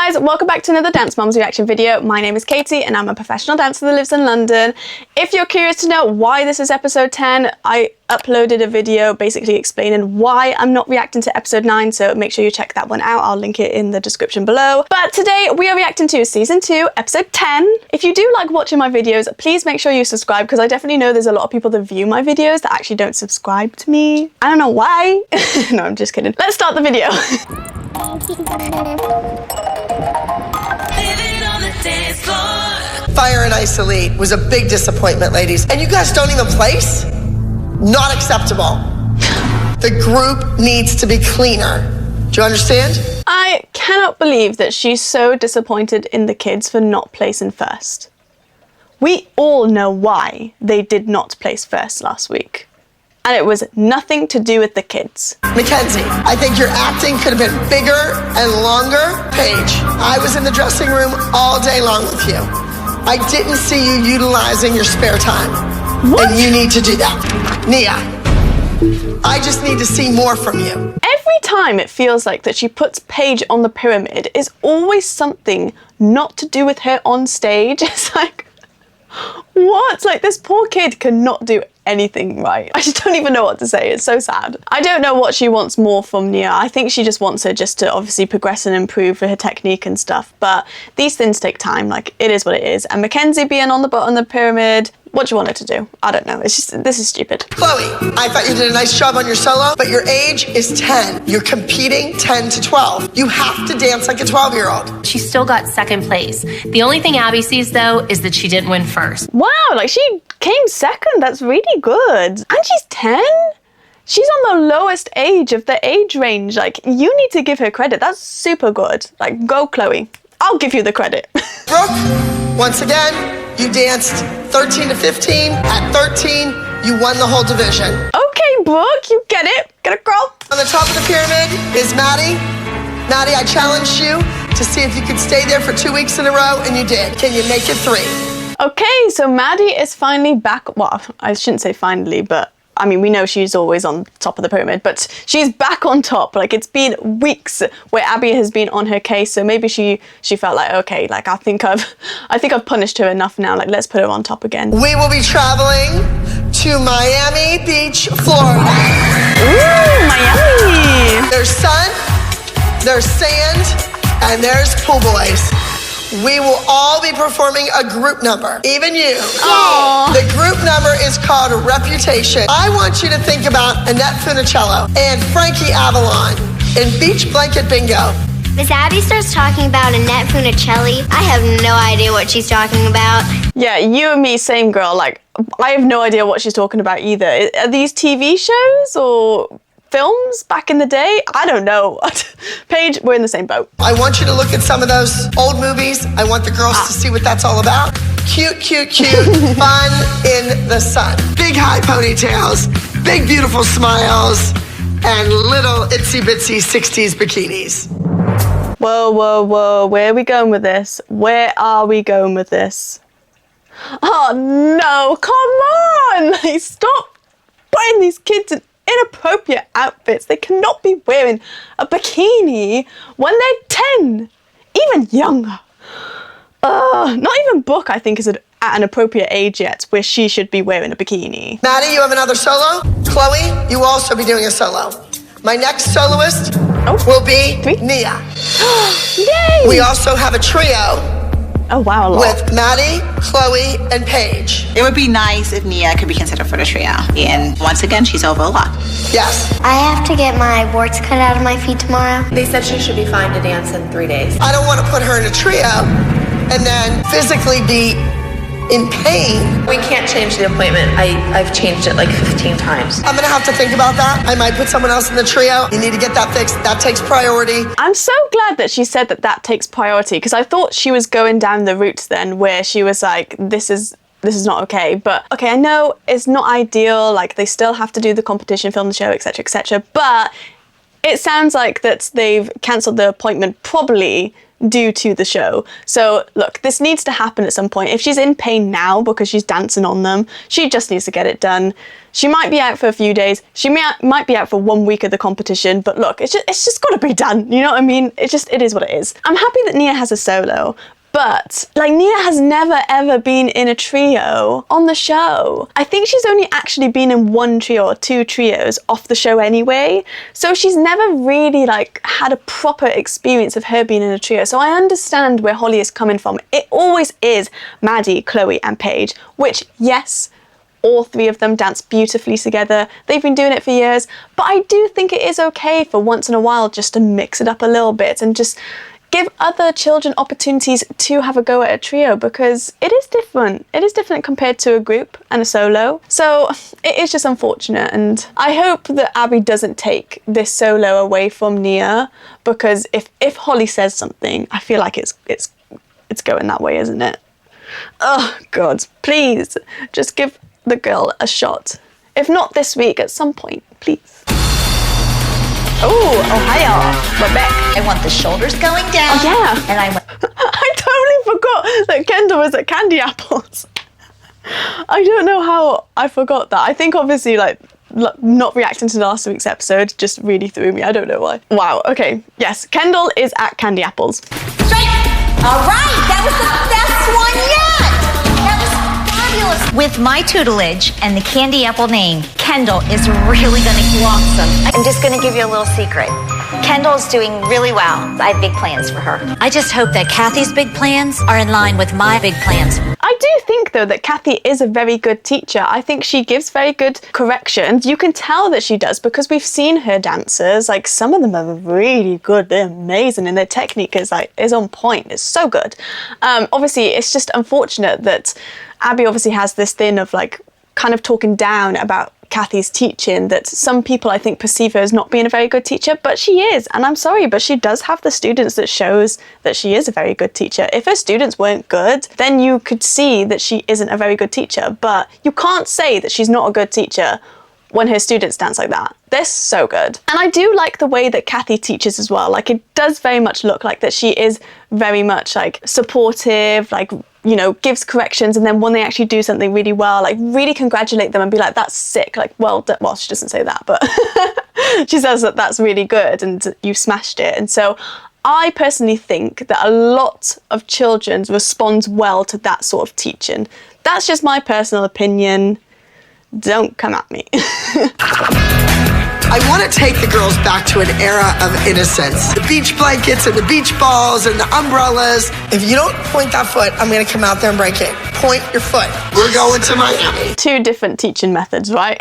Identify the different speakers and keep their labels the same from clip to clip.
Speaker 1: guys, welcome back to another Dance Moms reaction video. My name is Katie and I'm a professional dancer that lives in London. If you're curious to know why this is episode 10, I uploaded a video basically explaining why I'm not reacting to episode 9, so make sure you check that one out. I'll link it in the description below. But today we are reacting to season 2, episode 10. If you do like watching my videos, please make sure you subscribe, because I definitely know there's a lot of people that view my videos that actually don't subscribe to me. I don't know why. No, I'm just kidding. Let's start the video.
Speaker 2: Fire and Ice Elite was a big disappointment, ladies. And you guys don't even place? Not acceptable. The group needs to be cleaner. Do you understand?
Speaker 1: I cannot believe that she's so disappointed in the kids for not placing first. We all know why they did not place first last week. And it was nothing to do with the kids.
Speaker 2: Mackenzie, I think your acting could have been bigger and longer. Paige, I was in the dressing room all day long with you. I didn't see you utilizing your spare time.
Speaker 1: What?
Speaker 2: And you need to do that. Nia, I just need to see more from you.
Speaker 1: Every time it feels like that she puts Paige on the pyramid is always something not to do with her on stage. It's like, what? Like, this poor kid cannot do anything right. I just don't even know what to say. It's so sad. I don't know what she wants more from Nia. I think she just wants her just to obviously progress and improve her technique and stuff, but these things take time. Like, it is what it is. And Mackenzie being on the bottom of the pyramid, what do you want her to do? I don't know. It's just, this is stupid.
Speaker 2: Chloe, I thought you did a nice job on your solo, but your age is 10. You're competing 10 to 12. You have to dance like a 12-year-old.
Speaker 3: She still got second place. The only thing Abby sees, though, is that she didn't win first.
Speaker 1: Wow, like, she came second. That's really good. And she's 10? She's on the lowest age of the age range. Like, you need to give her credit. That's super good. Like, go Chloe. I'll give you the credit.
Speaker 2: Brooke, once again, you danced 13 to 15. At 13, you won the whole division.
Speaker 1: Okay, Brooke, you get it. Get it, girl.
Speaker 2: On the top of the pyramid is Maddie. Maddie, I challenged you to see if you could stay there for 2 weeks in a row, and you did. Can you make it 3?
Speaker 1: Okay, so Maddie is finally back. Well, I shouldn't say finally, but I mean, we know she's always on top of the pyramid, but she's back on top. Like, it's been weeks where Abby has been on her case, so maybe she felt like, okay, like, I think I've punished her enough now. Like, let's put her on top again.
Speaker 2: We will be traveling to Miami Beach, Florida.
Speaker 1: Ooh, Miami.
Speaker 2: There's sun, there's sand, and there's pool boys. We will all be performing a group number, even you.
Speaker 1: Aww.
Speaker 2: The group number is called Reputation. I want you to think about Annette Funicello and Frankie Avalon in Beach Blanket Bingo.
Speaker 4: Miss Abby starts talking about Annette Funicello. I have no idea what she's talking about.
Speaker 1: Yeah, you and me, same girl. Like, I have no idea what she's talking about either. Are these TV shows or films back in the day? I don't know. Paige, we're in the same boat.
Speaker 2: I want you to look at some of those old movies. I want the girls to see what that's all about. Cute, cute, cute, fun in the sun. Big high ponytails, big beautiful smiles, and little itsy bitsy 60s bikinis.
Speaker 1: Whoa, whoa, whoa. Where are we going with this? Where are we going with this? Oh no, come on! Like, stop putting these kids in inappropriate outfits. They cannot be wearing a bikini when they're 10, even younger. Not even Brooke, I think, is at an appropriate age yet where she should be wearing a bikini.
Speaker 2: Maddie, you have another solo. Chloe, you will also be doing a solo. My next soloist will be Nia.
Speaker 1: Yay!
Speaker 2: We also have a trio.
Speaker 1: Oh wow, a lot.
Speaker 2: With Maddie, Chloe, and Paige.
Speaker 5: It would be nice if Nia could be considered for the trio. And once again, she's over a lot.
Speaker 2: Yes.
Speaker 4: I have to get my warts cut out of my feet tomorrow.
Speaker 6: They said she should be fine to dance in 3 days.
Speaker 2: I don't want to put her in a trio and then physically be in pain.
Speaker 6: We can't change the appointment. I've changed it like 15 times.
Speaker 2: I'm gonna have to think about that. I might put someone else in the trio. You need to get that fixed. That takes priority.
Speaker 1: I'm so glad that she said that that takes priority, because I thought she was going down the route then where she was like, this is not okay. But okay, I know it's not ideal. Like, they still have to do the competition, film the show, etc., etc. But it sounds like that they've cancelled the appointment probably due to the show. So look, this needs to happen at some point. If she's in pain now because she's dancing on them, she just needs to get it done. She might be out for a few days. She might be out for 1 week of the competition, but look, it's just got to be done. You know what I mean? It is what it is. I'm happy that Nia has a solo, but like Nia has never ever been in a trio on the show. I think she's only actually been in 1 trio or 2 trios off the show anyway. So she's never really like had a proper experience of her being in a trio. So I understand where Holly is coming from. It always is Maddie, Chloe and Paige, which yes, all 3 of them dance beautifully together. They've been doing it for years, but I do think it is okay for once in a while just to mix it up a little bit and just give other children opportunities to have a go at a trio, because it is different. It is different compared to a group and a solo. So it is just unfortunate, and I hope that Abby doesn't take this solo away from Nia, because if Holly says something, I feel like it's going that way, isn't it? Oh God, please just give the girl a shot. If not this week, at some point, please. Oh, Ohio, we're back.
Speaker 7: I want the shoulders going down.
Speaker 1: Oh, yeah.
Speaker 7: And I went.
Speaker 1: I totally forgot that Kendall was at Candy Apples. I don't know how I forgot that. I think obviously like not reacting to last week's episode just really threw me. I don't know why. Wow, okay. Yes, Kendall is at Candy Apples.
Speaker 7: Straight. All right, that was the best one yet. That was fabulous. With my tutelage and the Candy Apple name, Kendall is really going to blossom. I'm just going to give you a little secret. Kendall's doing really well. I have big plans for her. I just hope that Kathy's big plans are in line with my big plans.
Speaker 1: I do think though that Kathy is a very good teacher. I think she gives very good corrections. You can tell that she does because we've seen her dancers. Like some of them are really good. They're amazing and their technique is on point. It's so good. Obviously it's just unfortunate that Abby obviously has this thing of like kind of talking down about Kathy's teaching, that some people I think perceive her as not being a very good teacher, but she is, and I'm sorry, but she does have the students that shows that she is a very good teacher. If her students weren't good, then you could see that she isn't a very good teacher, but you can't say that she's not a good teacher when her students dance like that. They're so good. And I do like the way that Kathy teaches as well. Like it does very much look like that she is very much like supportive, like, you know, gives corrections, and then when they actually do something really well, like really congratulate them and be like, that's sick, like well, she doesn't say that, but she says that that's really good and you smashed it. And so I personally think that a lot of children respond well to that sort of teaching. That's just my personal opinion. Don't come at me.
Speaker 2: I want to take the girls back to an era of innocence. The beach blankets and the beach balls and the umbrellas. If you don't point that foot, I'm going to come out there and break it. Point your foot. We're going to Miami.
Speaker 1: 2 different teaching methods, right?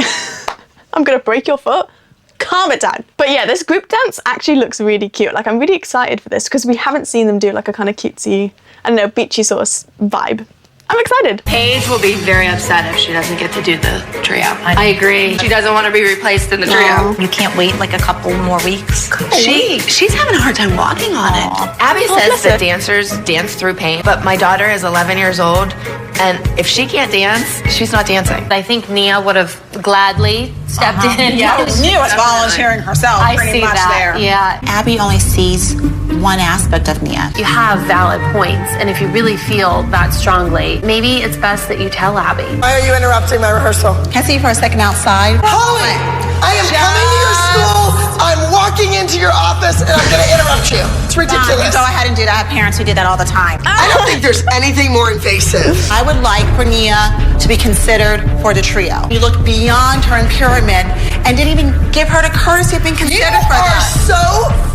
Speaker 1: I'm going to break your foot. Calm it down. But yeah, this group dance actually looks really cute. Like I'm really excited for this because we haven't seen them do like a kind of cutesy, I don't know, beachy sort of vibe. I'm excited.
Speaker 6: Paige will be very upset if she doesn't get to do the trio. I agree. She doesn't want to be replaced in the trio.
Speaker 7: You can't wait like a couple more weeks.
Speaker 6: She's having a hard time walking on it. Abby says that dancers dance through pain, but my daughter is 11 years old, and if she can't dance, she's not dancing.
Speaker 3: I think Nia would have gladly stepped in.
Speaker 5: Yeah, Nia was volunteering herself pretty much there.
Speaker 3: Yeah.
Speaker 5: Abby only sees one aspect of Nia.
Speaker 3: You have valid points, and if you really feel that strongly, maybe it's best that you tell Abby.
Speaker 2: Why are you interrupting my rehearsal?
Speaker 5: Can I see you for a second outside?
Speaker 2: Holly, I am coming to your school. I'm walking into your office and I'm going to interrupt you. It's ridiculous.
Speaker 5: Go ahead and do that. I have parents who do that all the time.
Speaker 2: I don't think there's anything more invasive.
Speaker 5: I would like for Nia to be considered for the trio. You look beyond her in pyramid and didn't even give her the courtesy of being considered for that.
Speaker 2: You are so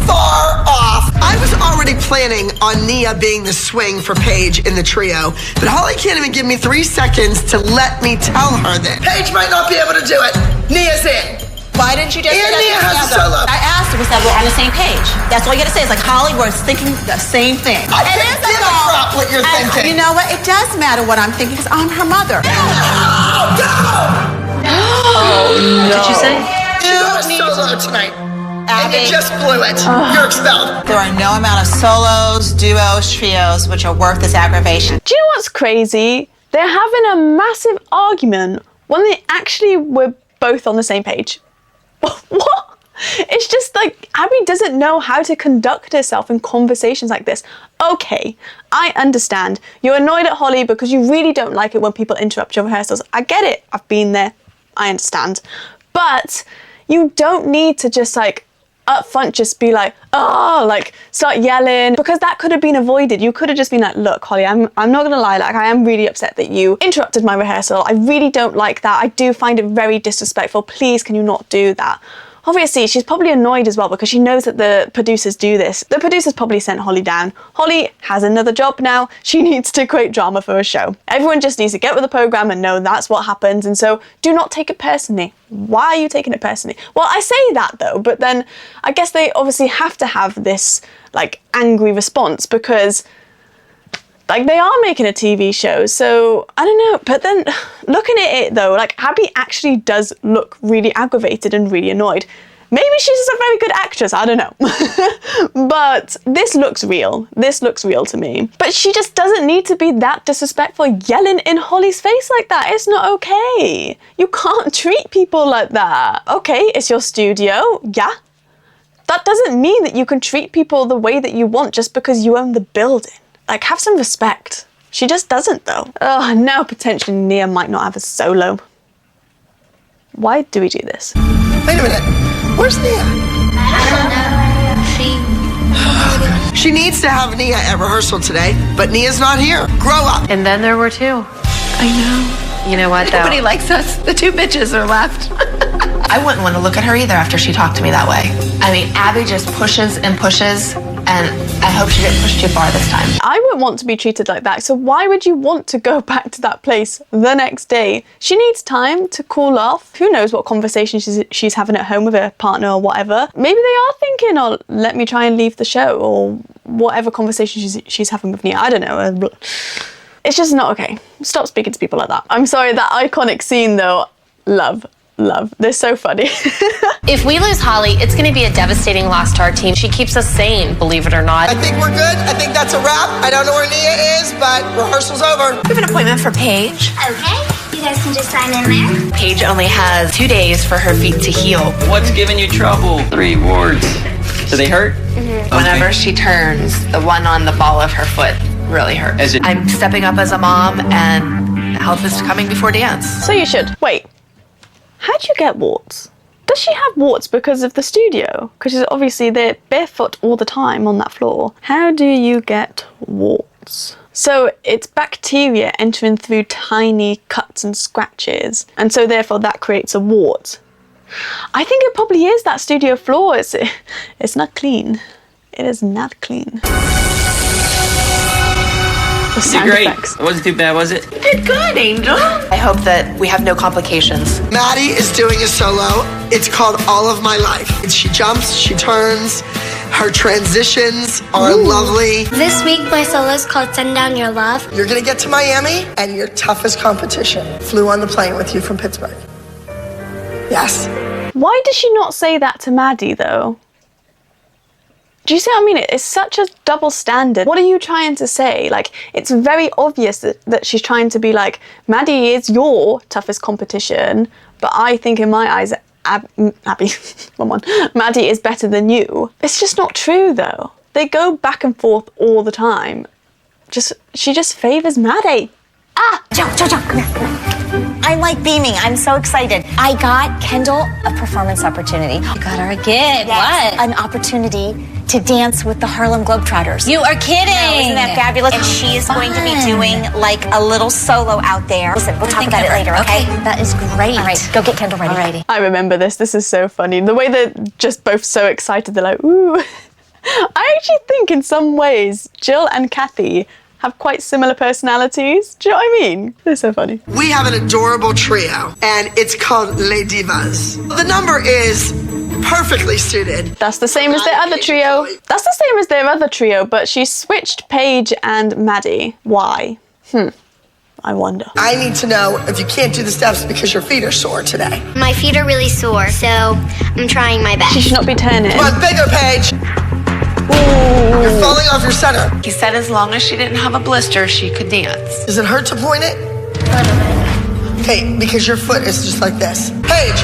Speaker 2: far off. I was already planning on Nia being the swing for Paige in the trio, but Holly can't even give me 3 seconds to let me tell her that Paige might not be able to do it. Nia's in.
Speaker 5: Why didn't you just
Speaker 2: And
Speaker 5: say
Speaker 2: Nia
Speaker 5: that
Speaker 2: has a
Speaker 5: together?
Speaker 2: solo.
Speaker 5: I asked her, we said we're on the same page. That's all you gotta say. It's like Holly, we're thinking the same thing.
Speaker 2: I can't give a crap what you're thinking.
Speaker 5: You know what? It does matter what I'm thinking because I'm her mother.
Speaker 2: Go!
Speaker 3: Did you say?
Speaker 2: You have a solo tonight. And
Speaker 5: Abby,
Speaker 2: you just blew it. You're expelled.
Speaker 5: there are no amount of solos, duos, trios which are worth this aggravation.
Speaker 1: Do you know what's crazy? They're having a massive argument when they actually were both on the same page. What? It's just like, Abby doesn't know how to conduct herself in conversations like this. Okay, I understand. You're annoyed at Holly because you really don't like it when people interrupt your rehearsals. I get it. I've been there. I understand. But you don't need to just like up front just be like, oh, like start yelling, because that could have been avoided. You could have just been like, look, Holly, I'm not gonna lie, like I am really upset that you interrupted my rehearsal. I really don't like that. I do find it very disrespectful. Please, can you not do that? Obviously, she's probably annoyed as well because she knows that the producers do this. The producers probably sent Holly down. Holly has another job now. She needs to create drama for a show. Everyone just needs to get with the program and know that's what happens. And so do not take it personally. Why are you taking it personally? Well, I say that though, but then I guess they obviously have to have this like angry response because like they are making a TV show, so I don't know. But then looking at it though, like Abby actually does look really aggravated and really annoyed. Maybe she's just a very good actress, I don't know. But this looks real. This looks real to me. But she just doesn't need to be that disrespectful, yelling in Holly's face like that. It's not okay. You can't treat people like that. Okay, it's your studio, yeah. That doesn't mean that you can treat people the way that you want just because you own the building. Like, have some respect. She just doesn't, though. Oh, now potentially Nia might not have a solo. Why do we do this?
Speaker 2: Wait a minute. Where's Nia?
Speaker 4: I don't know.
Speaker 2: She needs to have Nia at rehearsal today, but Nia's not here. Grow up.
Speaker 3: And then there were two.
Speaker 6: I know.
Speaker 3: You know what, though?
Speaker 6: Nobody likes us. The two bitches are left. I wouldn't want to look at her either after she talked to me that way. I mean, Abby just pushes and pushes, and I hope she didn't push too far this time.
Speaker 1: I wouldn't want to be treated like that, so why would you want to go back to that place the next day? She needs time to cool off. Who knows what conversation she's having at home with her partner or whatever. Maybe they are thinking, oh, let me try and leave the show, or whatever conversation she's having with Nia. I don't know. It's just not okay. Stop speaking to people like that. I'm sorry, that iconic scene though, love. They're so funny.
Speaker 3: If we lose Holly, it's going to be a devastating loss to our team. She keeps us sane, believe it or not.
Speaker 2: I think we're good. I think that's a wrap. I don't know where Nia is, but rehearsal's over.
Speaker 6: We have an appointment for Paige.
Speaker 4: Okay, you guys can just sign in there.
Speaker 6: Paige only has 2 days for her feet to heal.
Speaker 8: What's giving you trouble? 3 wards. Do they hurt?
Speaker 6: Mm-hmm. Whenever she turns, the one on the ball of her foot really hurts. I'm stepping up as a mom, and health is coming before dance.
Speaker 1: So you should. Wait. How'd you get warts? Does she have warts because of the studio? Because obviously they're barefoot all the time on that floor. How do you get warts? So it's bacteria entering through tiny cuts and scratches, and so therefore that creates a wart. I think it probably is that studio floor. It's not clean. It is not clean. The sound
Speaker 8: great.
Speaker 1: effects.
Speaker 8: It wasn't too bad, was it?
Speaker 6: You did good, Angel. I hope that we have no complications.
Speaker 2: Maddie is doing a solo. It's called All of My Life. She jumps, she turns. Her transitions are lovely.
Speaker 4: This week, my solo is called Send Down Your Love.
Speaker 2: You're gonna get to Miami, and your toughest competition flew on the plane with you from Pittsburgh. Yes.
Speaker 1: Why does she not say that to Maddie though? Do you see what I mean? It's such a double standard. What are you trying to say? Like, it's very obvious that she's trying to be like, Maddie is your toughest competition, but I think in my eyes, Abby, come on, Maddie is better than you. It's just not true though. They go back and forth all the time. She just favors Maddie.
Speaker 7: Joe, come here. I'm like beaming. I'm so excited. I got Kendall a performance opportunity. You got her a gig. What? An opportunity to dance with the Harlem Globetrotters. You are kidding. No, isn't that fabulous? And she is going to be doing like a little solo out there. Listen, we'll talk about it later, okay? That is great. All right, go get Kendall ready. Alrighty.
Speaker 1: I remember this. This is so funny. The way they're just both so excited. They're like, ooh. I actually think in some ways, Jill and Kathy have quite similar personalities. Do you know what I mean? They're so funny.
Speaker 2: We have an adorable trio, and it's called Les Divas. The number is perfectly suited.
Speaker 1: That's the same as their other trio. That's the same as their other trio, but she switched Paige and Maddie. Why? I wonder.
Speaker 2: I need to know if you can't do the steps because your feet are sore today.
Speaker 4: My feet are really sore, so I'm trying my best.
Speaker 1: She should not be turning.
Speaker 2: Come on, bigger, Paige.
Speaker 1: Ooh.
Speaker 2: You're falling off your center.
Speaker 6: He said as long as she didn't have a blister, she could dance.
Speaker 2: Does it hurt to point it? Okay, because your foot is just like this. Paige,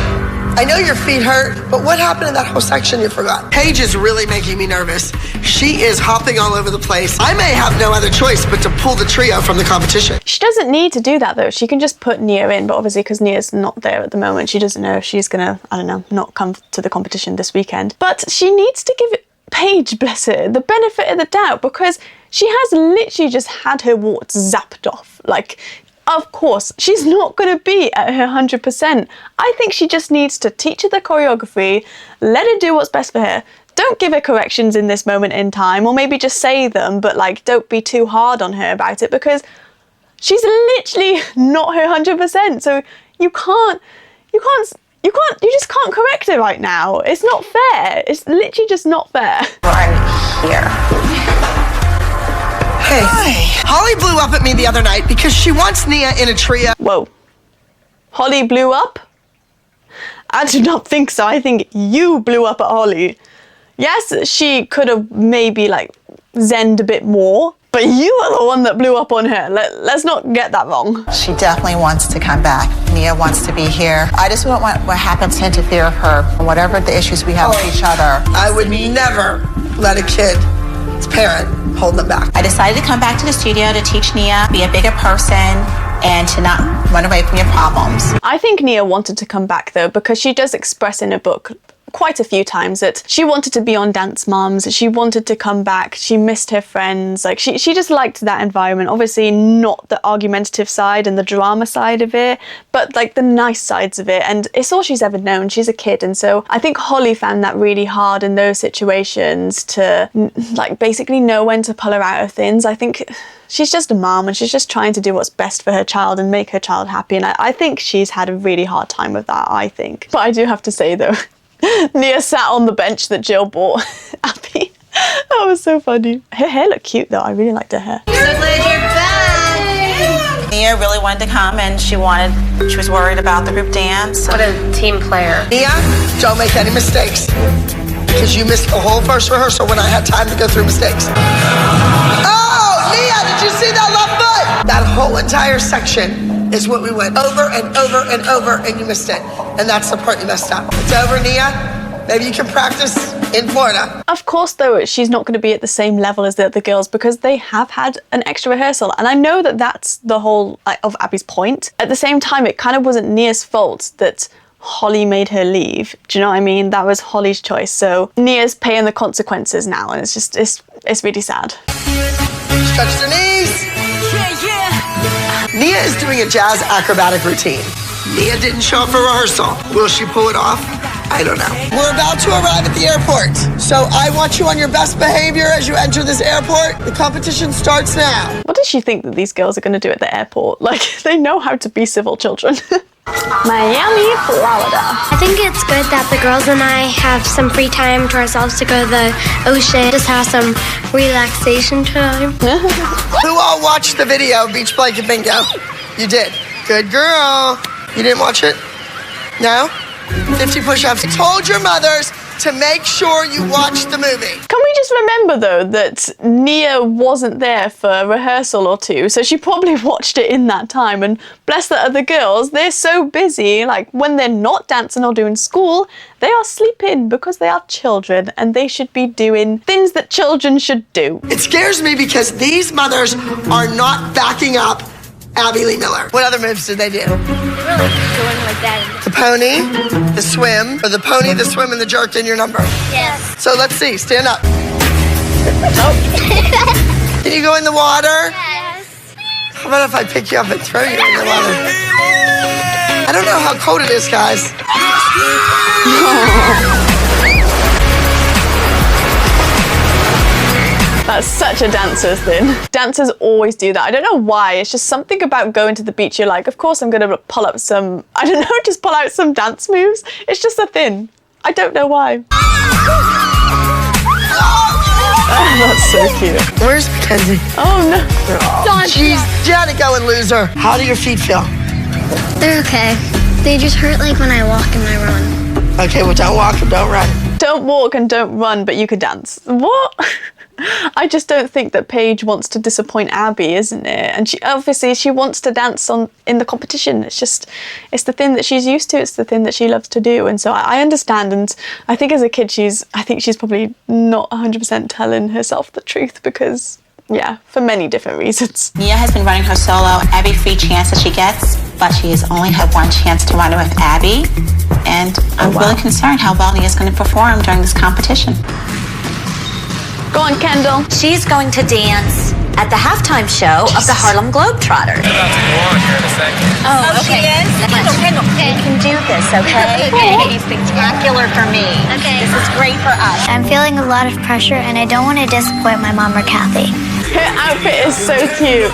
Speaker 2: I know your feet hurt, but what happened in that whole section you forgot? Paige is really making me nervous. She is hopping all over the place. I may have no other choice but to pull the trio from the competition.
Speaker 1: She doesn't need to do that though. She can just put Nia in, but obviously because Nia's not there at the moment, she doesn't know if she's gonna, I don't know, not come to the competition this weekend. But she needs to give Paige, bless her, the benefit of the doubt, because she has literally just had her warts zapped off. Like, of course, she's not going to be at her 100%. I think she just needs to teach her the choreography, let her do what's best for her. Don't give her corrections in this moment in time, or maybe just say them, but like, don't be too hard on her about it, because she's literally not her 100%. So you just can't correct her right now. It's not fair. It's literally just not fair.
Speaker 5: Right here.
Speaker 2: Hey, Holly blew up at me the other night because she wants Nia in a trio.
Speaker 1: Whoa. Holly blew up? I do not think so. I think you blew up at Holly. Yes, she could have maybe like zened a bit more, but you are the one that blew up on her. Let's not get that wrong.
Speaker 5: She definitely wants to come back. Nia wants to be here. I just don't want what happens to interfere with her, whatever the issues we have with each other.
Speaker 2: I would never let a kid's parent hold them back.
Speaker 5: I decided to come back to the studio to teach Nia, be a bigger person, and to not run away from your problems.
Speaker 1: I think Nia wanted to come back though, because she does express in her book quite a few times that she wanted to be on Dance Moms, she wanted to come back, she missed her friends, like she just liked that environment. Obviously not the argumentative side and the drama side of it, but like the nice sides of it, and it's all she's ever known. She's a kid, and so I think Holly found that really hard in those situations to like basically know when to pull her out of things. I think she's just a mom and she's just trying to do what's best for her child and make her child happy, and I think she's had a really hard time with that, I think. But I do have to say though, Nia sat on the bench that Jill bought Abby. That was so funny. Her hair looked cute though. I really liked her hair.
Speaker 7: So glad you're back.
Speaker 5: Nia really wanted to come, and she was worried about the group dance.
Speaker 3: What a team player.
Speaker 2: Nia, don't make any mistakes, because you missed the whole first rehearsal when I had time to go through mistakes. Oh, Nia, did you see that left foot? That whole entire section is what we went over and over and over, and you missed it. And that's the part you messed up. It's over, Nia. Maybe you can practice in Florida.
Speaker 1: Of course, though, she's not going to be at the same level as the other girls because they have had an extra rehearsal. And I know that that's the whole of Abby's point. At the same time, it kind of wasn't Nia's fault that Holly made her leave. Do you know what I mean? That was Holly's choice. So Nia's paying the consequences now, and it's really sad.
Speaker 2: Stretch the knees. Nia is doing a jazz acrobatic routine. Nia didn't show up for rehearsal. Will she pull it off? I don't know. We're about to arrive at the airport, so I want you on your best behavior as you enter this airport. The competition starts now.
Speaker 1: What does she think that these girls are going to do at the airport? Like, they know how to be civil children. Miami, Florida.
Speaker 4: I think it's good that the girls and I have some free time to ourselves to go to the ocean, just have some relaxation time.
Speaker 2: Who all watched the video, Beach Blanket Bingo? You did. Good girl. You didn't watch it? No? 50 push-ups. I told your mothers to make sure you watch the movie.
Speaker 1: Can we just remember, though, that Nia wasn't there for a rehearsal or two, so she probably watched it in that time, and bless the other girls, they're so busy, like, when they're not dancing or doing school, they are sleeping because they are children, and they should be doing things that children should do.
Speaker 2: It scares me because these mothers are not backing up Abby Lee Miller. What other moves did they do?
Speaker 4: Really going like that.
Speaker 2: The pony, the swim, or the pony, the swim, and the jerk in your number.
Speaker 4: Yes.
Speaker 2: So let's see. Stand up. Can you go in the water?
Speaker 4: Yes.
Speaker 2: How about if I pick you up and throw you in the water? I don't know how cold it is, guys.
Speaker 1: That's such a dancer's thing. Dancers always do that. I don't know why. It's just something about going to the beach. You're like, of course I'm going to pull up some, I don't know, just pull out some dance moves. It's just a thing. I don't know why. Oh, that's so cute.
Speaker 2: Where's Mackenzie?
Speaker 1: Oh, no.
Speaker 2: Oh, jeez, Janet, go and lose her. How do your feet feel?
Speaker 4: They're okay. They just hurt like when I walk and I run.
Speaker 2: Okay, well, don't walk and don't run.
Speaker 1: Don't walk and don't run, but you could dance. What? I just don't think that Paige wants to disappoint Abby, isn't it? And she wants to dance in the competition. It's the thing that she's used to. It's the thing that she loves to do. And so I understand. And I think as a kid, I think she's probably not 100% telling herself the truth because, yeah, for many different reasons.
Speaker 5: Nia has been running her solo every free chance that she gets, but she has only had one chance to run it with Abby. And I'm really concerned how well Nia's going to perform during this competition.
Speaker 1: Go on, Kendall.
Speaker 7: She's going to dance at the halftime show of the Harlem Globetrotters.
Speaker 9: I'm about to go on here in a second.
Speaker 7: Oh, okay. She is? Kendall, you can do this, okay? Okay. Spectacular for me. Okay. This is great for us.
Speaker 4: I'm feeling a lot of pressure, and I don't want to disappoint my mom or Kathy.
Speaker 1: Her outfit is so cute.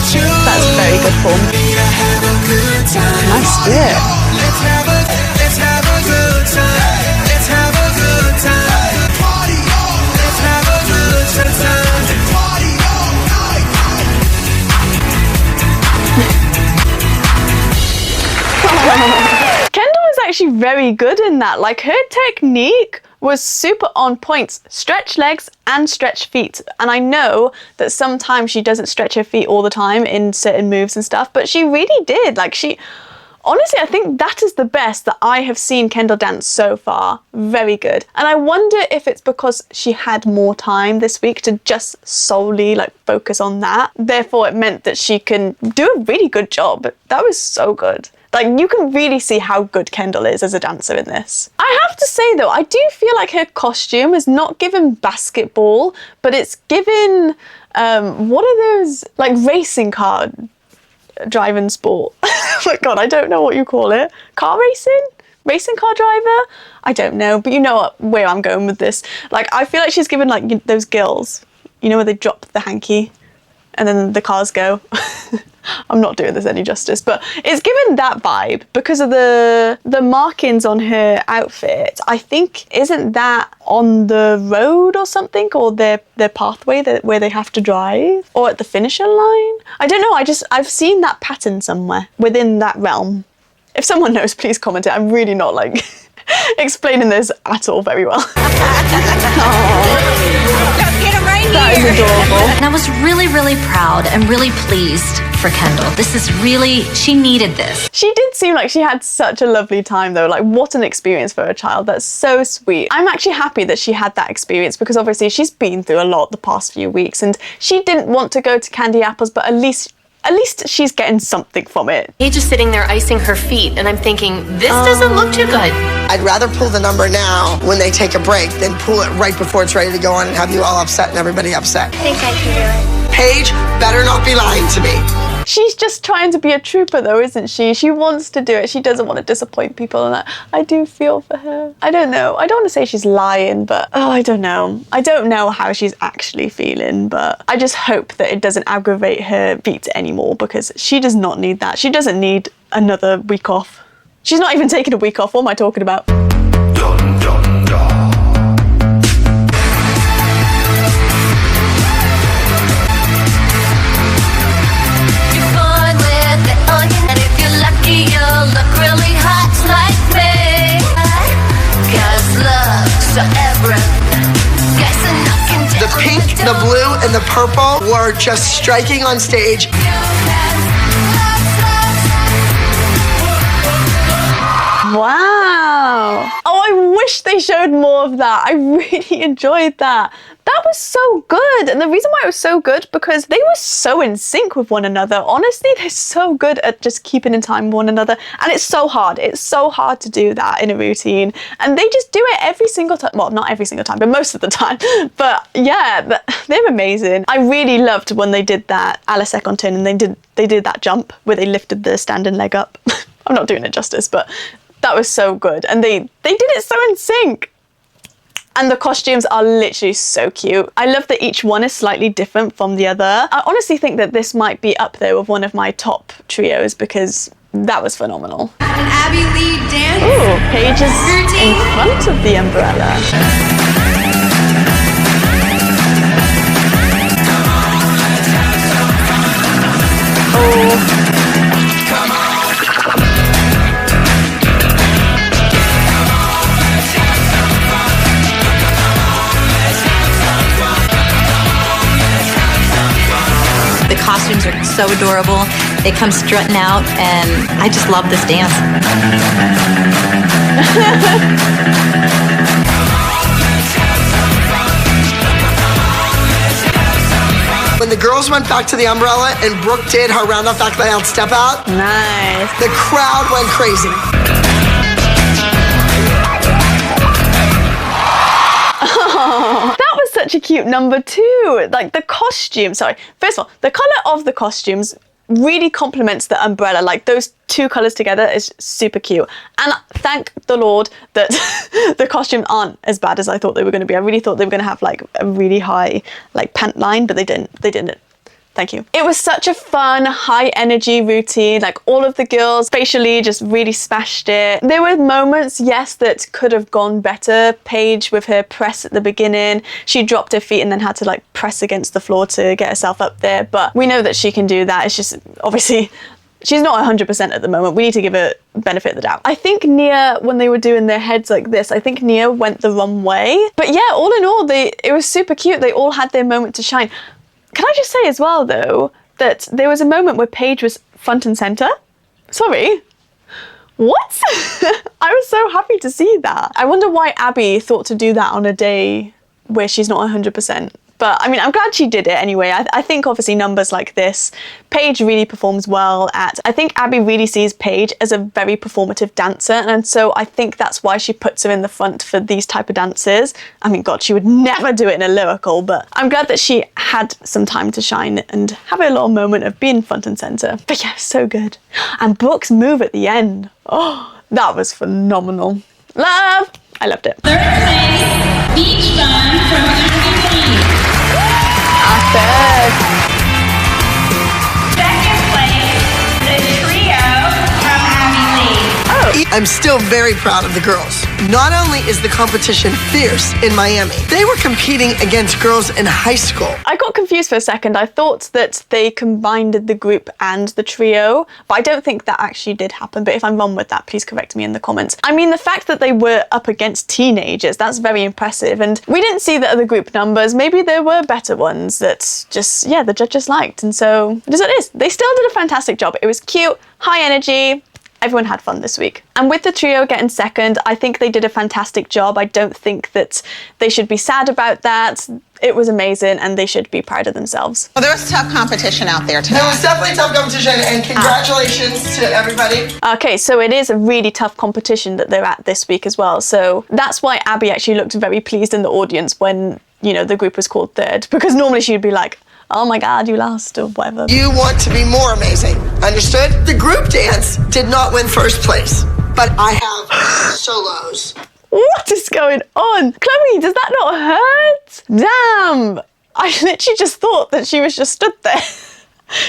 Speaker 1: That's very good form. Nice steer.
Speaker 10: Let's have a good time. Let's have a good time. Party on. Let's have a good time. Party all night.
Speaker 1: Kendall was actually very good in that. Like, her technique was super on point. Stretch legs and stretch feet. And I know that sometimes she doesn't stretch her feet all the time in certain moves and stuff, but she really did. Like, honestly, I think that is the best that I have seen Kendall dance so far. Very good. And I wonder if it's because she had more time this week to just solely like focus on that. Therefore, it meant that she can do a really good job. That was so good. Like, you can really see how good Kendall is as a dancer in this. I have to say, though, I do feel like her costume is not given basketball, but it's given, what are those, like, racing car driving sport? Oh my God, I don't know what you call it. Car racing? Racing car driver? I don't know, but you know where I'm going with this. Like, I feel like she's given, like, those girls, you know, where they drop the hanky and then the cars go. I'm not doing this any justice, but it's given that vibe because of the markings on her outfit. I think, isn't that on the road or something, or their pathway where they have to drive, or at the finisher line? I don't know. I've seen that pattern somewhere within that realm. If someone knows, please comment it. I'm really not like explaining this at all very well. That is adorable.
Speaker 7: And I was really, really proud and really pleased for Kendall. This is really, she needed this.
Speaker 1: She did seem like she had such a lovely time though. Like, what an experience for a child. That's so sweet. I'm actually happy that she had that experience because obviously she's been through a lot the past few weeks and she didn't want to go to Candy Apples, but at least she's getting something from it.
Speaker 3: Paige is sitting there icing her feet, and I'm thinking, this doesn't look too good.
Speaker 2: I'd rather pull the number now when they take a break than pull it right before it's ready to go on and have you all upset and everybody upset.
Speaker 4: I think I can do it.
Speaker 2: Paige better not be lying to me.
Speaker 1: She's just trying to be a trooper though, isn't she? She wants to do it. She doesn't want to disappoint people, and I do feel for her. I don't know. I don't want to say she's lying, but I don't know. I don't know how she's actually feeling, but I just hope that it doesn't aggravate her feet anymore because she does not need that. She doesn't need another week off. She's not even taking a week off. What am I talking about?
Speaker 10: You'll look really hot like me. 'Cause love's everything.
Speaker 2: The pink, the blue, and the purple were just striking on stage.
Speaker 1: Wow. Oh, I wish they showed more of that. I really enjoyed that. That was so good. And the reason why it was so good, because they were so in sync with one another. Honestly, they're so good at just keeping in time with one another. And it's so hard. It's so hard to do that in a routine. And they just do it every single time. Well, not every single time, but most of the time. But yeah, they're amazing. I really loved when they did that a la second turn and they did that jump where they lifted the standing leg up. I'm not doing it justice, but that was so good. And they did it so in sync. And the costumes are literally so cute. I love that each one is slightly different from the other. I honestly think that this might be up there with one of my top trios because that was phenomenal.
Speaker 10: Abby lead dance.
Speaker 1: Ooh, Paige is in front of the umbrella. Oh.
Speaker 7: so adorable. They come strutting out, and I just love this dance.
Speaker 2: When the girls went back to the umbrella and Brooke did her round off back layout step out,
Speaker 1: Nice.
Speaker 2: the crowd went crazy.
Speaker 1: Oh, that was such a cute number too. Like the costume, sorry. First of all, the colour of the costumes really complements the umbrella. Like those two colours together is super cute. And thank the Lord that the costumes aren't as bad as I thought they were going to be. I really thought they were going to have like a really high like pant line, but they didn't. They didn't. Thank you. It was such a fun, high energy routine. Like all of the girls facially just really smashed it. There were moments, yes, that could have gone better. Paige with her press at the beginning, she dropped her feet and then had to like press against the floor to get herself up there. But we know that she can do that. It's just obviously she's not 100% at the moment. We need to give her benefit of the doubt. I think Nia, when they were doing their heads like this, I think Nia went the wrong way. But yeah, all in all, it was super cute. They all had their moment to shine. Can I just say as well, though, that there was a moment where Paige was front and centre? Sorry. What? I was so happy to see that. I wonder why Abby thought to do that on a day where she's not 100%. But I mean, I'm glad she did it anyway. I think obviously numbers like this, Paige really performs well at. I think Abby really sees Paige as a very performative dancer. And so I think that's why she puts her in the front for these type of dances. I mean, God, she would never do it in a lyrical, but I'm glad that she had some time to shine and have a little moment of being front and centre. But yeah, so good. And Brooke's move at the end. Oh, that was phenomenal. Love! I loved it.
Speaker 11: Third place, Beach Bun from E10.
Speaker 1: Third.
Speaker 11: Second place, the trio from Abby Lee.
Speaker 1: Oh.
Speaker 2: I'm still very proud of the girls. Not only is the competition fierce in Miami, they were competing against girls in high school.
Speaker 1: I got confused for a second. I thought that they combined the group and the trio, but I don't think that actually did happen. But if I'm wrong with that, please correct me in the comments. I mean, the fact that they were up against teenagers, that's very impressive. And we didn't see the other group numbers. Maybe there were better ones that just, yeah, the judges liked. And so it is what it is. They still did a fantastic job. It was cute, high energy. Everyone had fun this week. And with the trio getting second, I think they did a fantastic job. I don't think that they should be sad about that. It was amazing and they should be proud of themselves.
Speaker 5: Well, there was tough competition out there today.
Speaker 2: There was definitely tough competition, and congratulations to everybody.
Speaker 1: Okay, so it is a really tough competition that they're at this week as well. So that's why Abby actually looked very pleased in the audience when, you know, the group was called third, because normally she'd be like, oh my God, you lost or whatever.
Speaker 2: You want to be more amazing, understood? The group dance did not win first place, but I have solos.
Speaker 1: What is going on? Chloe, does that not hurt? Damn, I literally just thought that she was just stood there.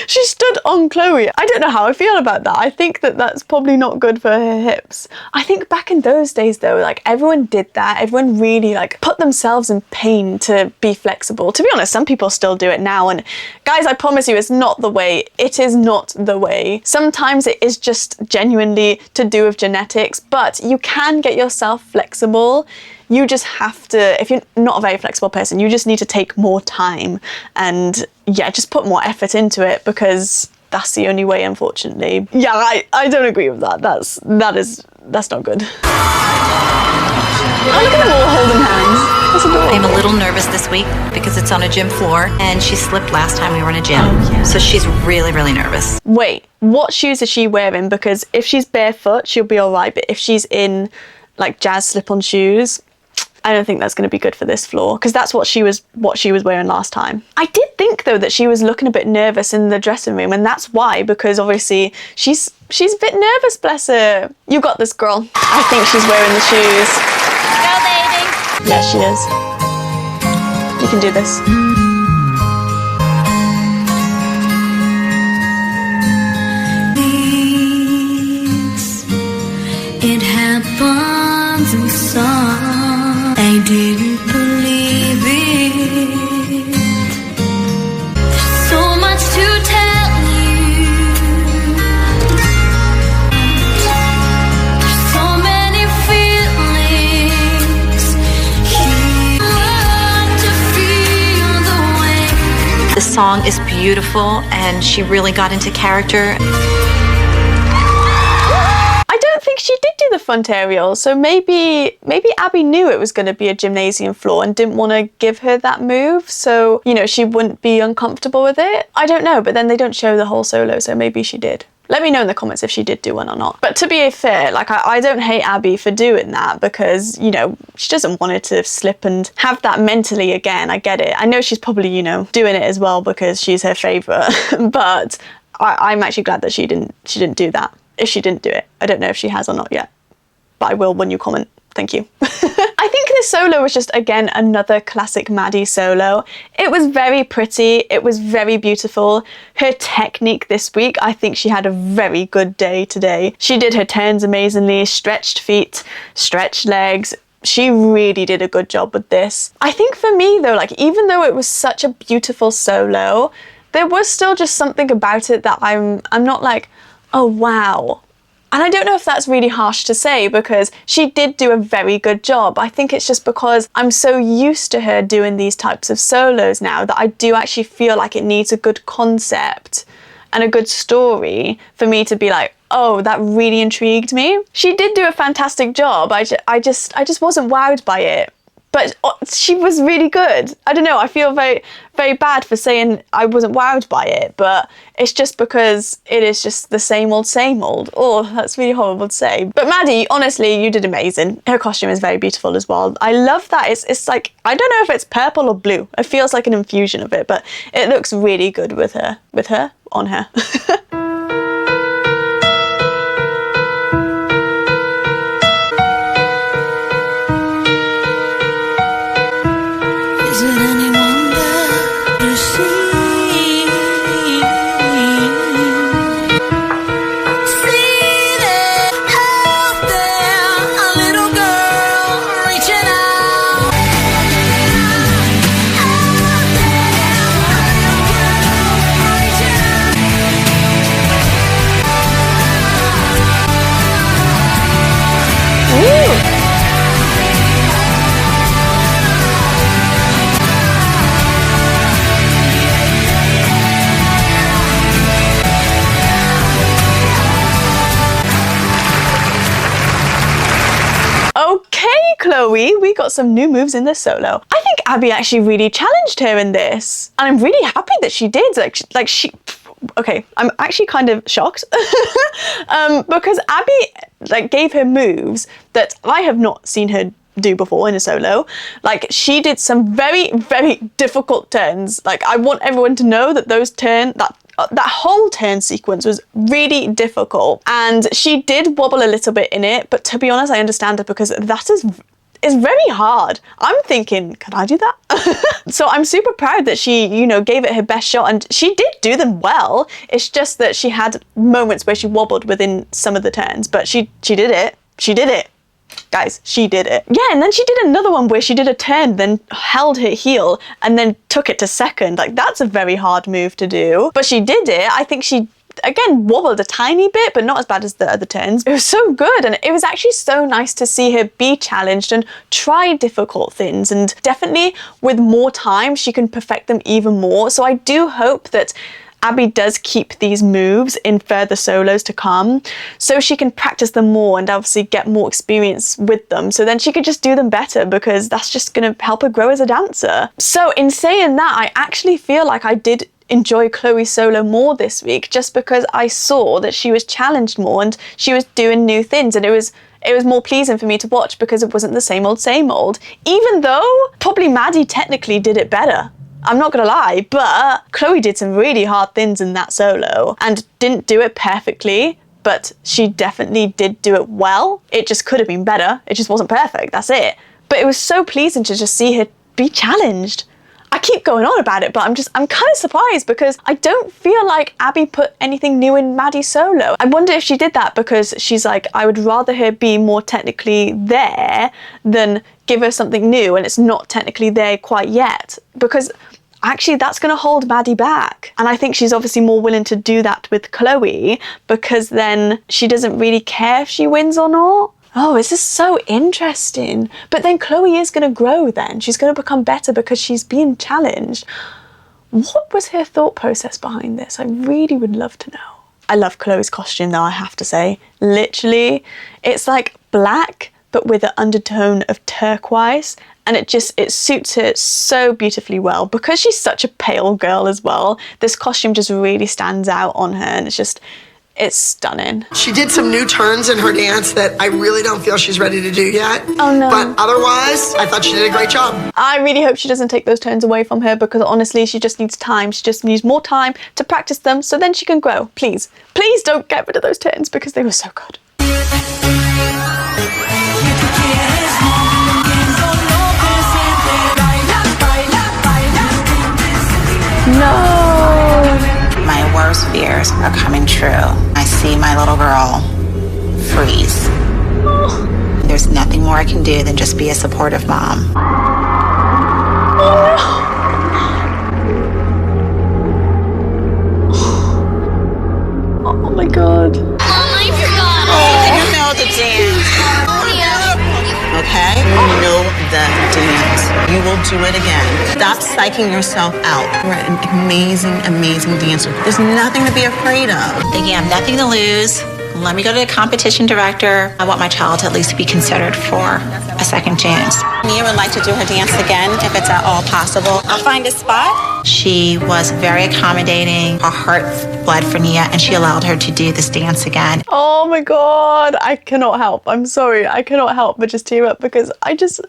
Speaker 1: She stood on Chloe. I don't know how I feel about that. I think that that's probably not good for her hips. I think back in those days though, like everyone did that. Everyone really like put themselves in pain to be flexible. To be honest, some people still do it now. And guys, I promise you, it's not the way. It is not the way. Sometimes it is just genuinely to do with genetics, but you can get yourself flexible. You just have to, if you're not a very flexible person, you just need to take more time and yeah, just put more effort into it, because that's the only way, unfortunately. Yeah, I don't agree with that. That's not good. Oh, look at them all holding hands. That's adorable.
Speaker 7: I'm a little nervous this week because it's on a gym floor and she slipped last time we were in a gym.
Speaker 1: Oh, yeah.
Speaker 7: So she's really, really nervous.
Speaker 1: Wait, what shoes is she wearing? Because if she's barefoot, she'll be all right. But if she's in like jazz slip-on shoes, I don't think that's going to be good for this floor, because that's what she was wearing last time. I did think though that she was looking a bit nervous in the dressing room, and that's why, because obviously she's a bit nervous, bless her. You got this, girl. I think she's wearing the shoes.
Speaker 7: Go, baby.
Speaker 1: Yes, she is. You can do this.
Speaker 10: It happens, we saw. I didn't believe it. There's so much to tell you. There's so many feelings. You want to feel the way.
Speaker 7: The song is beautiful and she really got into character.
Speaker 1: I don't think she did do the front aerial, so maybe Abby knew it was going to be a gymnasium floor and didn't want to give her that move, so, you know, she wouldn't be uncomfortable with it. I don't know, but then they don't show the whole solo, so maybe she did. Let me know in the comments if she did do one or not. But to be fair, like, I don't hate Abby for doing that because, you know, she doesn't want her to slip and have that mentally again. I get it. I know she's probably, you know, doing it as well because she's her favourite, but I'm actually glad that she didn't do that. If she didn't do it. I don't know if she has or not yet, but I will when you comment. Thank you. I think this solo was just, again, another classic Maddie solo. It was very pretty. It was very beautiful. Her technique this week, I think she had a very good day today. She did her turns amazingly, stretched feet, stretched legs. She really did a good job with this. I think for me though, like, even though it was such a beautiful solo, there was still just something about it that I'm not like, oh wow. And I don't know if that's really harsh to say because she did do a very good job. I think it's just because I'm so used to her doing these types of solos now that I do actually feel like it needs a good concept and a good story for me to be like, oh, that really intrigued me. She did do a fantastic job. I just wasn't wowed by it. But she was really good. I don't know, I feel very, very bad for saying I wasn't wowed by it, but it's just because it is just the same old, same old. Oh, that's really horrible to say. But Maddie, honestly, you did amazing. Her costume is very beautiful as well. I love that. It's like, I don't know if it's purple or blue. It feels like an infusion of it, but it looks really good with her, on her. Chloe, we got some new moves in this solo. I think Abby actually really challenged her in this, and I'm really happy that she did. Okay, I'm actually kind of shocked because Abby gave her moves that I have not seen her do before in a solo. Like, she did some very, very difficult turns. Like, I want everyone to know that that whole turn sequence was really difficult, and she did wobble a little bit in it, but to be honest, I understand it because that is very hard. I'm thinking, can I do that? So I'm super proud that she, you know, gave it her best shot, and she did do them well. It's just that she had moments where she wobbled within some of the turns, but she did it. She did it. Guys, she did it. Yeah, and then she did another one where she did a turn, then held her heel, and then took it to second. Like, that's a very hard move to do. But she did it. I think she, again, wobbled a tiny bit, but not as bad as the other turns. It was so good, and it was actually so nice to see her be challenged and try difficult things. And definitely, with more time, she can perfect them even more. So I do hope that Abby does keep these moves in further solos to come, so she can practice them more and obviously get more experience with them, so then she could just do them better, because that's just going to help her grow as a dancer. So in saying that, I actually feel like I did enjoy Chloe's solo more this week, just because I saw that she was challenged more and she was doing new things, and it was more pleasing for me to watch because it wasn't the same old, even though probably Maddie technically did it better. I'm not gonna lie, but Chloe did some really hard things in that solo and didn't do it perfectly, but she definitely did do it well. It just could have been better. It just wasn't perfect, that's it. But it was so pleasing to just see her be challenged. I keep going on about it, but I'm kind of surprised because I don't feel like Abby put anything new in Maddie's solo. I wonder if she did that because she's like, I would rather her be more technically there than give her something new and it's not technically there quite yet, because actually that's going to hold Maddie back. And I think she's obviously more willing to do that with Chloe, because then she doesn't really care if she wins or not. Oh, this is so interesting. But then Chloe is going to grow then. She's going to become better because she's being challenged. What was her thought process behind this? I really would love to know. I love Chloe's costume though, I have to say. Literally, it's like black, but with an undertone of turquoise. And it suits her so beautifully well. Because she's such a pale girl as well, this costume just really stands out on her, and it's stunning.
Speaker 2: She did some new turns in her dance that I really don't feel she's ready to do yet.
Speaker 1: Oh no.
Speaker 2: But otherwise, I thought she did a great job.
Speaker 1: I really hope she doesn't take those turns away from her, because honestly, she just needs time. She just needs more time to practice them so then she can grow. Please, please don't get rid of those turns because they were so good. No.
Speaker 5: My worst fears are coming true. I see my little girl freeze. There's nothing more I can do than just be a supportive mom.
Speaker 1: Oh my God.
Speaker 5: You know the dance. Okay? You know the dance. You will do it again. Stop psyching yourself out. You're an amazing, amazing dancer. There's nothing to be afraid of. Thinking I have nothing to lose. Let me go to the competition director. I want my child to at least be considered for a second chance. Nia would like to do her dance again if it's at all possible. I'll find a spot. She was very accommodating. Her heart bled for Nia, and she allowed her to do this dance again.
Speaker 1: Oh my God, I cannot help. I'm sorry, I cannot help but just tear up because it's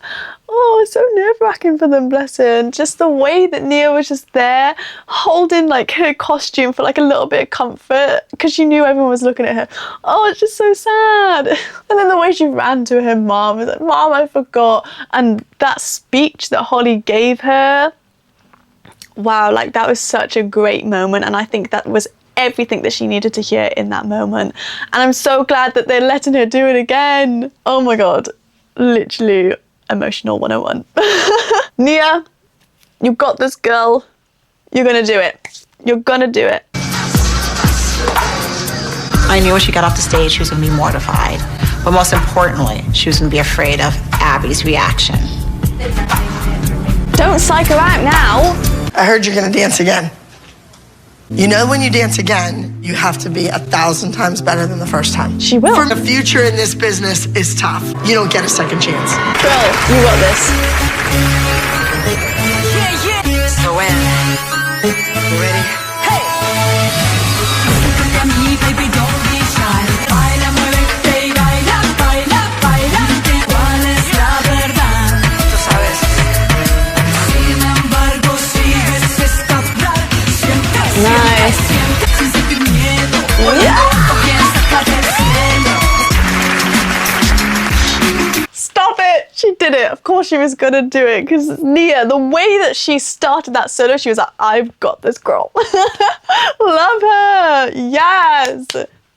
Speaker 1: so nerve-wracking for them, bless her. And just the way that Nia was just there, holding like her costume for like a little bit of comfort because she knew everyone was looking at her. Oh, it's just so sad. And then the way she ran to her mom, was like, Mom, I forgot. And that speech that Holly gave her, wow, like that was such a great moment. And I think that was everything that she needed to hear in that moment. And I'm so glad that they're letting her do it again. Oh my God, literally emotional 101. Nia, you've got this, girl. You're gonna do it. You're gonna do it.
Speaker 5: I knew when she got off the stage she was gonna be mortified. But most importantly, she was gonna be afraid of Abby's reaction.
Speaker 1: Don't psych her out now.
Speaker 2: I heard you're gonna dance again. You know when you dance again, you have to be 1,000 times better than the first time.
Speaker 1: She will.
Speaker 2: For the future in this business is tough. You don't get a second chance.
Speaker 1: Girl, you got this.
Speaker 2: So when? You ready?
Speaker 1: Nice. Yeah. Stop it. She did it. Of course she was going to do it because Nia, the way that she started that solo, she was like, I've got this girl. Love her. Yes.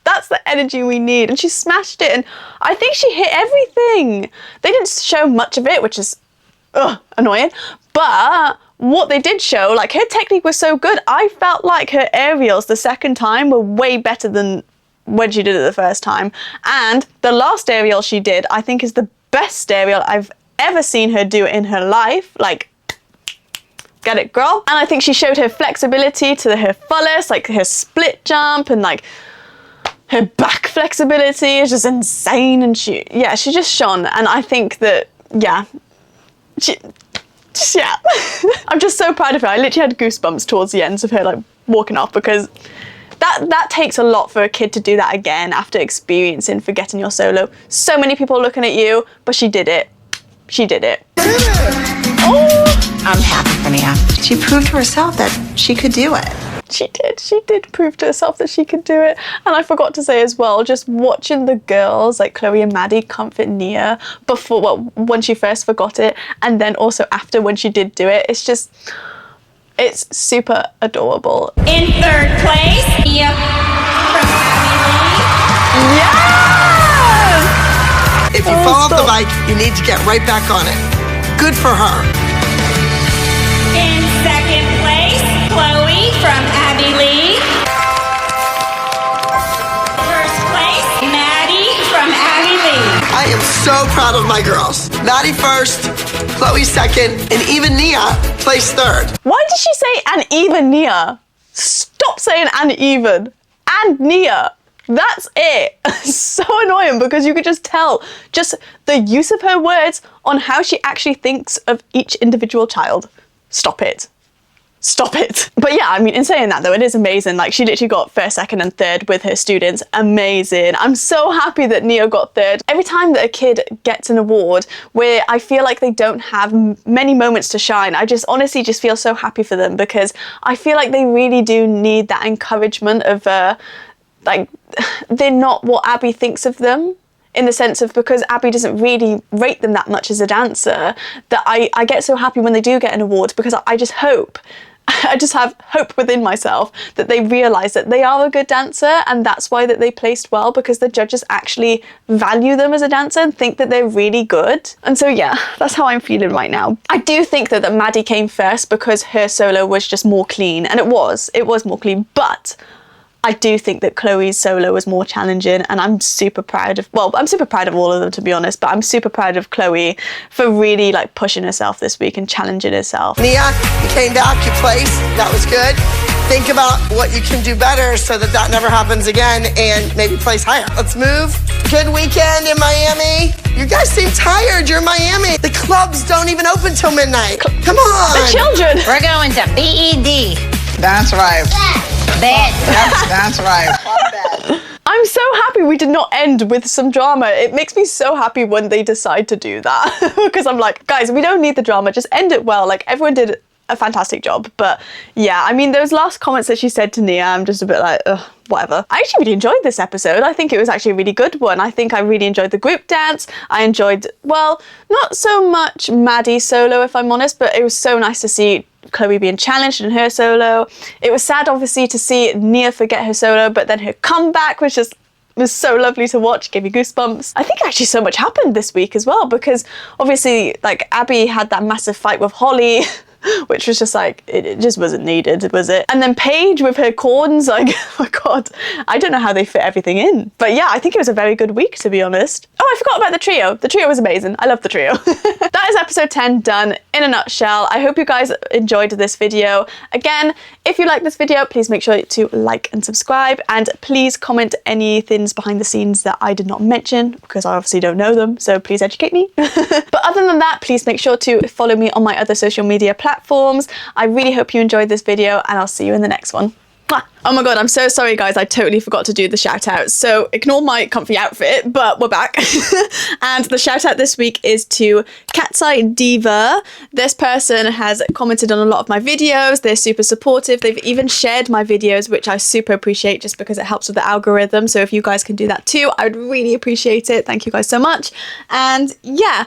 Speaker 1: That's the energy we need. And she smashed it. And I think she hit everything. They didn't show much of it, which is annoying. But what they did show, like her technique was so good. I felt like her aerials the second time were way better than when she did it the first time. And the last aerial she did, I think is the best aerial I've ever seen her do in her life. Like, get it, girl? And I think she showed her flexibility to her fullest, like her split jump and like her back flexibility is just insane. And she just shone. And I think that, yeah, I'm just so proud of her. I literally had goosebumps towards the ends of her like walking off because that takes a lot for a kid to do that again after experiencing forgetting your solo. So many people looking at you, but she did it. She did it. Oh,
Speaker 5: I'm happy for Nia. She proved to herself that she could do it.
Speaker 1: She did prove to herself that she could do it. And I forgot to say as well, just watching the girls like Chloe and Maddie comfort Nia before, well, when she first forgot it, and then also after when she did do it, it's super adorable.
Speaker 11: In third place, Nia from
Speaker 1: Yes!
Speaker 2: If you fall off the bike, you need to get right back on it. Good for her.
Speaker 11: In second place, Chloe from Abby Lee. First place, Maddie from Abby Lee.
Speaker 2: I am so proud of my girls. Maddie first, Chloe second, and even Nia placed third.
Speaker 1: Why did she say and even Nia? Stop saying and even. And Nia. That's it. So annoying because you could just tell just the use of her words on how she actually thinks of each individual child. Stop it. Stop it. But yeah, I mean, in saying that though, it is amazing. Like, she literally got first, second and third with her students. Amazing. I'm so happy that Nia got third. Every time that a kid gets an award where I feel like they don't have many moments to shine, I just honestly just feel so happy for them because I feel like they really do need that encouragement of, like, they're not what Abby thinks of them. In the sense of, because Abby doesn't really rate them that much as a dancer, that I get so happy when they do get an award because I just hope, I just have hope within myself that they realise that they are a good dancer and that's why that they placed well, because the judges actually value them as a dancer and think that they're really good. And so yeah, that's how I'm feeling right now. I do think that Maddie came first because her solo was just more clean, and it was more clean, but I do think that Chloe's solo was more challenging, and I'm super proud of, well, I'm super proud of all of them to be honest, but I'm super proud of Chloe for really like pushing herself this week and challenging herself.
Speaker 2: Nia, you came back, you placed, that was good. Think about what you can do better so that that never happens again and maybe place higher. Let's move. Good weekend in Miami. You guys seem tired, you're in Miami. The clubs don't even open till midnight. Come on.
Speaker 1: The children.
Speaker 7: We're going to BED.
Speaker 2: That's right.
Speaker 7: Bed.
Speaker 2: That's right.
Speaker 1: I'm so happy we did not end with some drama. It makes me so happy when they decide to do that because I'm like, guys, we don't need the drama. Just end it well. Like, everyone did a fantastic job. But yeah, I mean, those last comments that she said to Nia, I'm just a bit like, ugh, whatever. I actually really enjoyed this episode. I think it was actually a really good one. I think I really enjoyed the group dance. I enjoyed, well, not so much Maddie's solo, if I'm honest, but it was so nice to see Chloe being challenged in her solo. It was sad, obviously, to see Nia forget her solo, but then her comeback was so lovely to watch, gave you goosebumps. I think actually so much happened this week as well, because obviously, like, Abby had that massive fight with Holly, which was just like, it just wasn't needed, was it? And then Paige with her corns, like, oh my God, I don't know how they fit everything in. But yeah, I think it was a very good week, to be honest. Oh, I forgot about the trio. The trio was amazing. I love the trio. That is episode 10 done in a nutshell. I hope you guys enjoyed this video. Again, if you like this video, please make sure to like and subscribe, and please comment any things behind the scenes that I did not mention, because I obviously don't know them, so please educate me. But other than that, please make sure to follow me on my other social media platforms. I really hope you enjoyed this video, and I'll see you in the next one. Oh my God, I'm so sorry guys, I totally forgot to do the shout out. So ignore my comfy outfit, but we're back. And the shout out this week is to Cat's Eye Diva. This person has commented on a lot of my videos. They're super supportive. They've even shared my videos, which I super appreciate just because it helps with the algorithm. So if you guys can do that too, I would really appreciate it. Thank you guys so much. And yeah,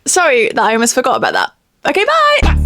Speaker 1: sorry that I almost forgot about that. Okay, bye.